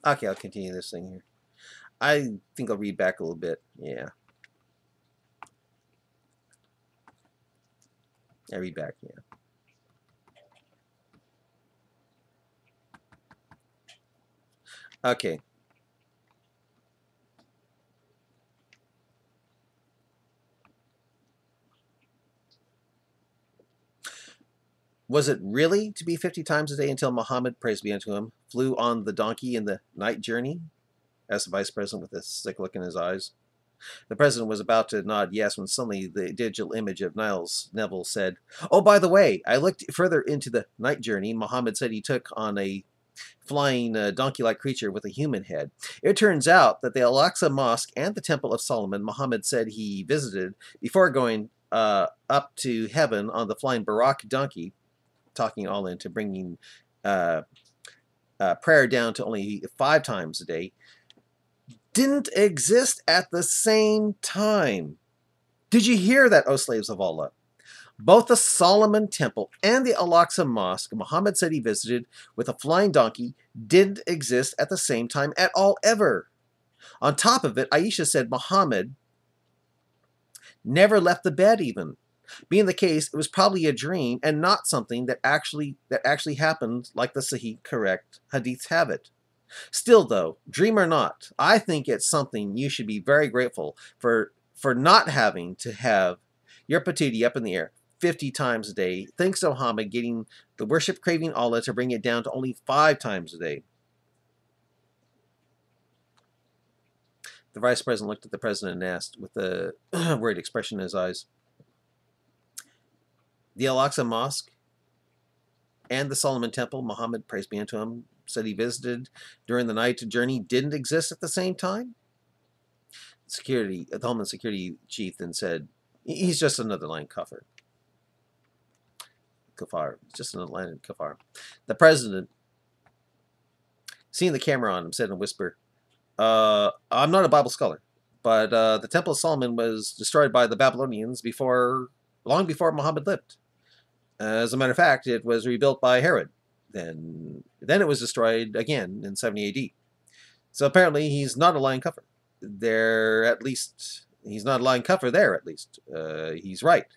Okay, I'll continue this thing here. I think I'll read back a little bit. Yeah. I read back, yeah. Okay. Was it really to be 50 times a day until Muhammad, praise be unto him, flew on the donkey in the night journey? Asked the vice president with a sick look in his eyes. The president was about to nod yes when suddenly the digital image of Niles Neville said, "Oh, by the way, I looked further into the night journey Muhammad said he took on a flying donkey-like creature with a human head. It turns out that the Al-Aqsa Mosque and the Temple of Solomon Muhammad said he visited before going up to heaven on the flying Barak donkey, talking all into bringing uh, prayer down to only 5 times a day, didn't exist at the same time. Did you hear that, O slaves of Allah? Both the Solomon Temple and the Al-Aqsa Mosque Muhammad said he visited with a flying donkey didn't exist at the same time at all, ever. On top of it, Aisha said Muhammad never left the bed even. Being the case, it was probably a dream and not something that actually happened like the Sahih correct hadiths have it. Still though, dream or not, I think it's something you should be very grateful for not having to have your patootie up in the air 50 times a day, thanks to Muhammad getting the worship craving Allah to bring it down to only 5 times a day. The vice president looked at the president and asked, with a worried expression in his eyes, the Al-Aqsa Mosque and the Solomon Temple, Muhammad, praise be unto him, said he visited during the night journey didn't exist at the same time? The Homeland Security chief then said, he's just another lying kafir. Just another lying kafir. The president, seeing the camera on him, said in a whisper, I'm not a Bible scholar, but the Temple of Solomon was destroyed by the Babylonians long before Muhammad lived. As a matter of fact, it was rebuilt by Herod. Then it was destroyed again in 70 AD. So apparently he's not a lying kafir. He's not a lying kafir there, at least. He's right.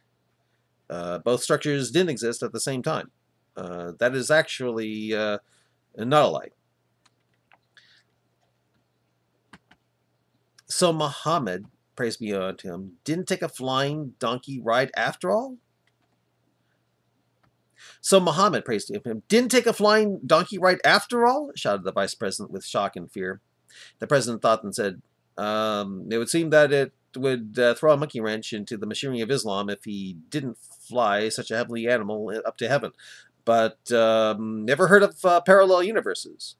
Both structures didn't exist at the same time. That is actually not a lie. So Muhammad, praise be unto him, didn't take a flying donkey ride after all? So Muhammad, praise to him, didn't take a flying donkey ride after all? Shouted the vice president with shock and fear. The president thought and said, it would seem that it would throw a monkey wrench into the machinery of Islam if he didn't fly such a heavenly animal up to heaven. But never heard of parallel universes.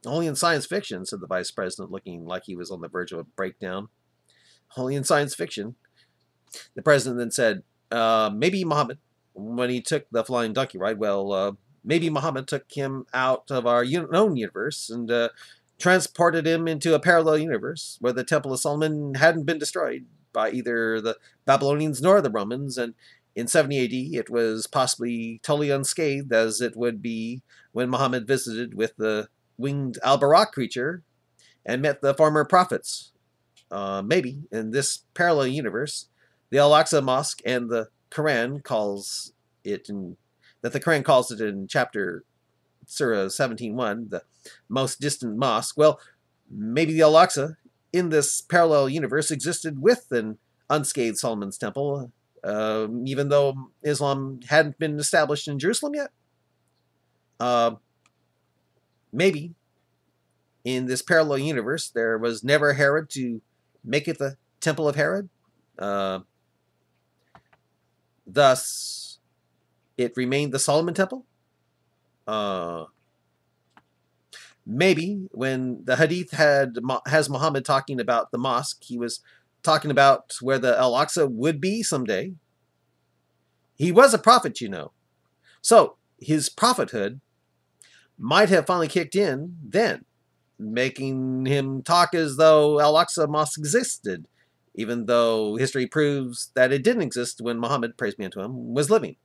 Only in science fiction, said the vice president, looking like he was on the verge of a breakdown. Only in science fiction. The president then said, maybe Muhammad, when he took the flying donkey ride, maybe Muhammad took him out of our known universe and transported him into a parallel universe where the Temple of Solomon hadn't been destroyed by either the Babylonians nor the Romans, and in 70 AD it was possibly totally unscathed, as it would be when Muhammad visited with the winged al-Barak creature and met the former prophets. Maybe in this parallel universe, the Al-Aqsa Mosque and the Quran calls it in chapter Surah 17:1, the most distant mosque. Well, maybe the Al-Aqsa in this parallel universe existed with an unscathed Solomon's temple, even though Islam hadn't been established in Jerusalem yet. Maybe in this parallel universe there was never Herod to make it the Temple of Herod. Thus, it remained the Solomon Temple. Maybe when the Hadith has Muhammad talking about the mosque, he was talking about where the Al-Aqsa would be someday. He was a prophet, you know. So his prophethood might have finally kicked in then, making him talk as though Al-Aqsa Mosque existed, even though history proves that it didn't exist when Muhammad, praise be unto him, was living.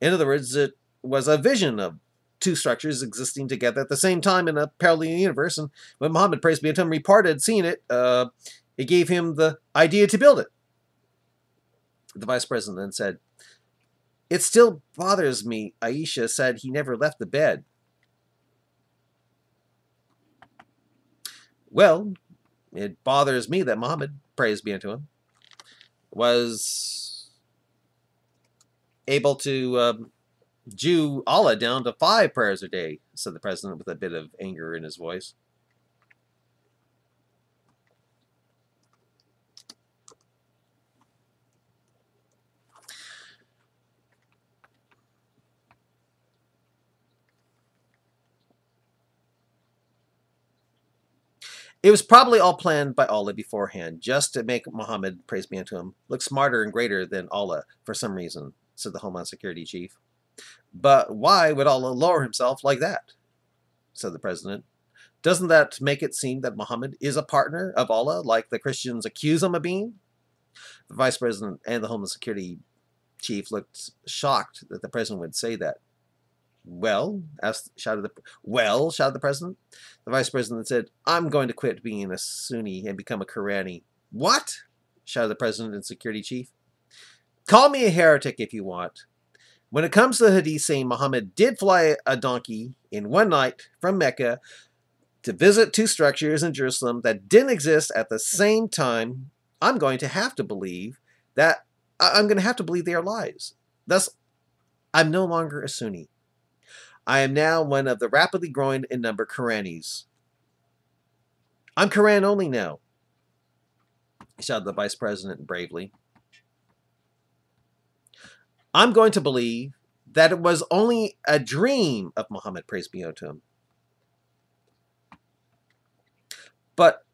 In other words, it was a vision of two structures existing together at the same time in a parallel universe, and when Muhammad, praise be unto him, reported seeing it, it gave him the idea to build it. The vice president then said, "It still bothers me. Aisha said he never left the bed." Well, it bothers me that Muhammad, praise be unto him, was able to Jew Allah down to 5 prayers a day, said the president with a bit of anger in his voice. It was probably all planned by Allah beforehand, just to make Muhammad, praise be unto him, look smarter and greater than Allah for some reason, said the Homeland Security chief. But why would Allah lower himself like that? Said the president. Doesn't that make it seem that Muhammad is a partner of Allah, like the Christians accuse him of being? The vice president and the Homeland Security chief looked shocked that the president would say that. Well, shouted the president. The vice president said, "I'm going to quit being a Sunni and become a Qurani." What? Shouted the president and security chief. Call me a heretic if you want. When it comes to the hadith saying Muhammad did fly a donkey in one night from Mecca to visit 2 structures in Jerusalem that didn't exist at the same time, I'm going to have to believe they are lies. Thus, I'm no longer a Sunni. I am now one of the rapidly growing in number Quranis. I'm Quran only now, shouted the vice president bravely. I'm going to believe that it was only a dream of Muhammad, praise be unto him. But,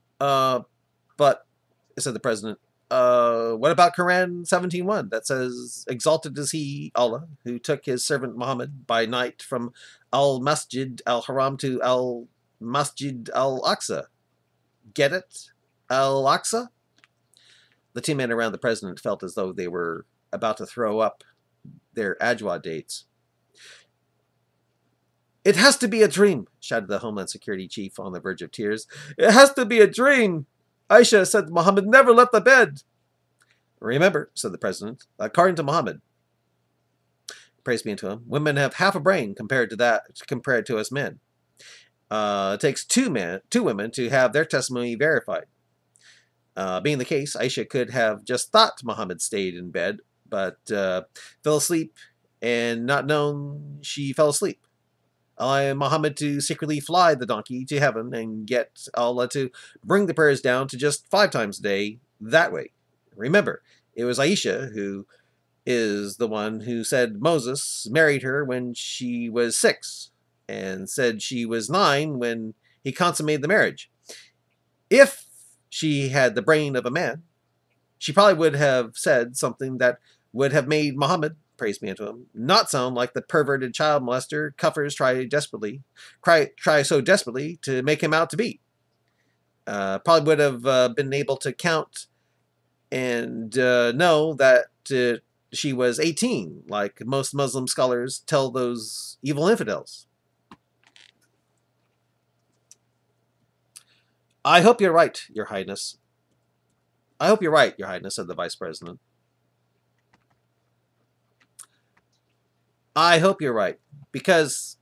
said the president, what about Quran 17:1 that says, "Exalted is he, Allah, who took his servant Muhammad by night from Al-Masjid Al-Haram to Al-Masjid Al-Aqsa"? Get it? Al-Aqsa? The 2 men around the president felt as though they were about to throw up their Ajwa dates. "It has to be a dream," shouted the Homeland Security chief on the verge of tears. "It has to be a dream. Aisha said Muhammad never left the bed." "Remember," said the president, "according to Muhammad, praise be unto him, women have half a brain compared to us men. It takes two women to have their testimony verified. Being the case, Aisha could have just thought Muhammad stayed in bed, but fell asleep and not known she fell asleep. Allowing Muhammad to secretly fly the donkey to heaven and get Allah to bring the prayers down to just 5 times a day that way. Remember, it was Aisha who is the one who said Moses married her when she was 6 and said she was 9 when he consummated the marriage. If she had the brain of a man, she probably would have said something that would have made Muhammad, praise be unto him, not sound like the perverted child molester cuffers try so desperately to make him out to be. Probably would have been able to count and know that she was 18, like most Muslim scholars tell those evil infidels. "I hope you're right, Your Highness." "I hope you're right, Your Highness," said the Vice President. "I hope you're right, because..."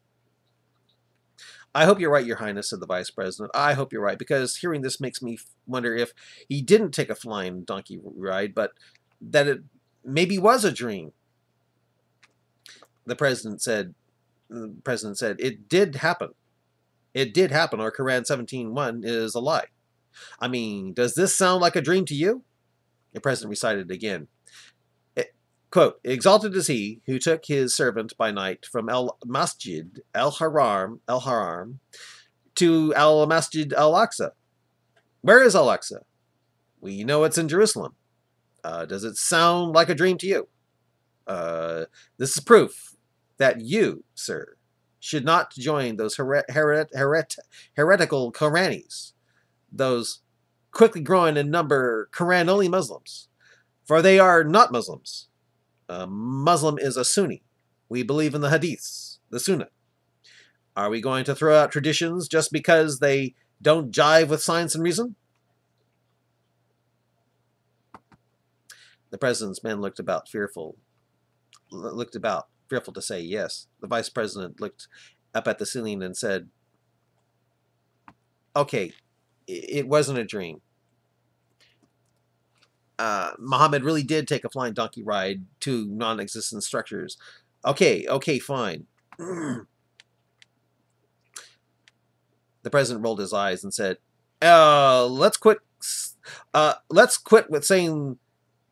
"I hope you're right, Your Highness," said the Vice President. "I hope you're right, because hearing this makes me wonder if he didn't take a flying donkey ride, but that it maybe was a dream." The President said, "It did happen. It did happen, or Quran 17:1 is a lie. I mean, does this sound like a dream to you?" The President recited again. Quote, "Exalted is he who took his servant by night from Al-Masjid Al-Haram to Al-Masjid Al-Aqsa." Where is Al-Aqsa? We know it's in Jerusalem. Does it sound like a dream to you? This is proof that you, sir, should not join those heretical Quranis, those quickly growing in number Quran-only Muslims, for they are not Muslims. A Muslim is a Sunni. We believe in the Hadiths, the Sunnah. Are we going to throw out traditions just because they don't jive with science and reason? The president's men looked fearful to say yes. The vice president looked up at the ceiling and said, okay, it wasn't a dream. Muhammad really did take a flying donkey ride to non-existent structures. Okay, fine. The president rolled his eyes and said, let's quit with saying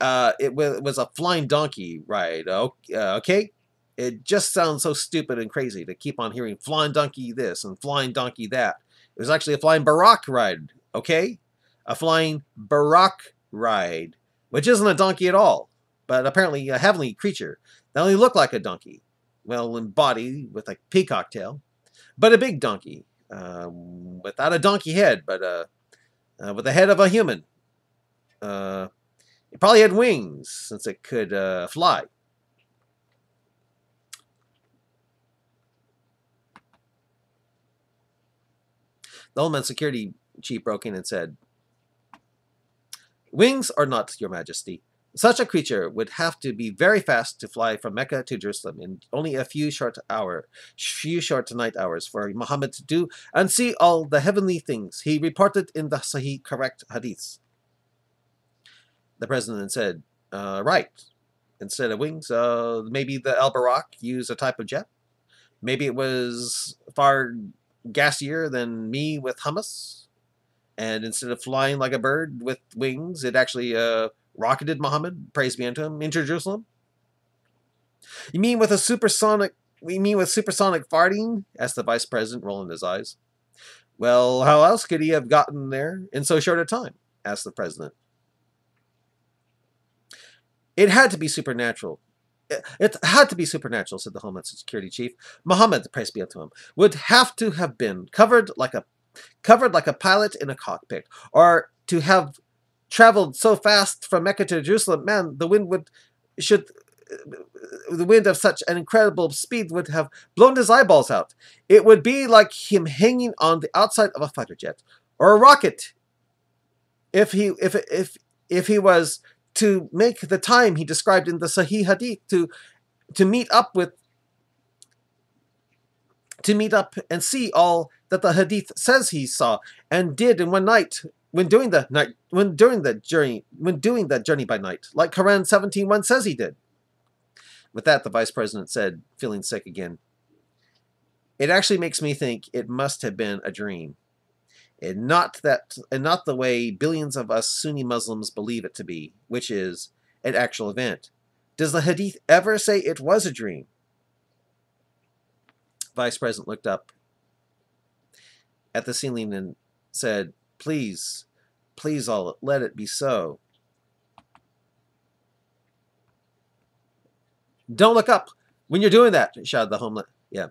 it was a flying donkey ride, okay? It just sounds so stupid and crazy to keep on hearing flying donkey this and flying donkey that. It was actually a flying Buraq ride, okay? A flying Buraq ride, which isn't a donkey at all, but apparently a heavenly creature that only looked like a donkey. Well, in body, with a peacock tail, but a big donkey, without a donkey head, but with the head of a human. It probably had wings, since it could fly. The Homeland Security chief broke in and said, wings or not, Your Majesty, such a creature would have to be very fast to fly from Mecca to Jerusalem in only a few short night hours for Muhammad to do and see all the heavenly things he reported in the Sahih correct hadiths. The president said, right. Instead of wings, maybe the Al Buraq used a type of jet. Maybe it was far gassier than me with hummus. And instead of flying like a bird with wings, it actually rocketed Muhammad, praise be unto him, into Jerusalem. You mean with supersonic farting? Asked the vice president, rolling his eyes. Well, how else could he have gotten there in so short a time? Asked the president. It had to be supernatural. It had to be supernatural, said the Homeland Security chief. Muhammad, praise be unto him, would have to have been covered like a pilot in a cockpit, or to have traveled so fast from Mecca to Jerusalem. Man, the wind of such an incredible speed would have blown his eyeballs out. It would be like him hanging on the outside of a fighter jet or a rocket. If he was to make the time he described in the Sahih Hadith to meet up and see all that the Hadith says he saw and did in one night when doing the journey by night, like Quran 17:1 says he did. With that, the vice president said, feeling sick again, it actually makes me think it must have been a dream. And not the way billions of us Sunni Muslims believe it to be, which is an actual event. Does the Hadith ever say it was a dream? Vice President looked up at the ceiling and said, please, all, let it be so. Don't look up when you're doing that, shouted the Homeland. Yeah.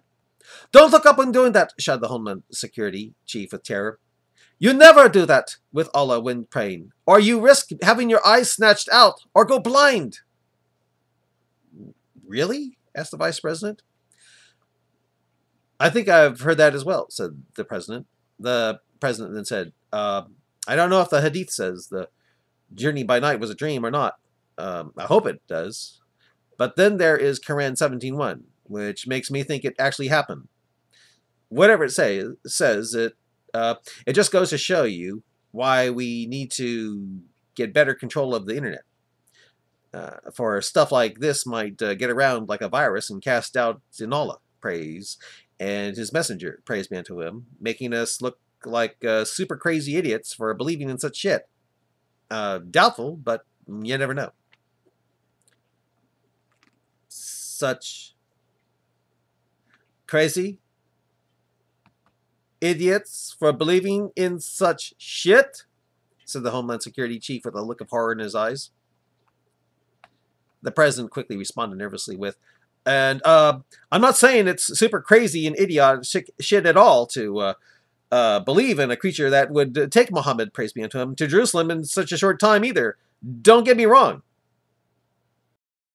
Don't look up when doing that, shouted the Homeland Security chief with terror. You never do that with Allah when praying, or you risk having your eyes snatched out or go blind. Really? Asked the vice president. I think I've heard that as well, said the president. The president then said, I don't know if the Hadith says the journey by night was a dream or not. I hope it does. But then there is Quran 17:1, which makes me think it actually happened. Whatever it says, it just goes to show you why we need to get better control of the internet. For stuff like this might get around like a virus and cast out in Allah, praise, and his messenger, praise be unto him, making us look like super crazy idiots for believing in such shit. Doubtful, but you never know. Such crazy idiots for believing in such shit, said the Homeland Security chief with a look of horror in his eyes. The president quickly responded nervously with, and I'm not saying it's super crazy and idiotic shit at all to believe in a creature that would take Muhammad, praise be unto him, to Jerusalem in such a short time either. Don't get me wrong.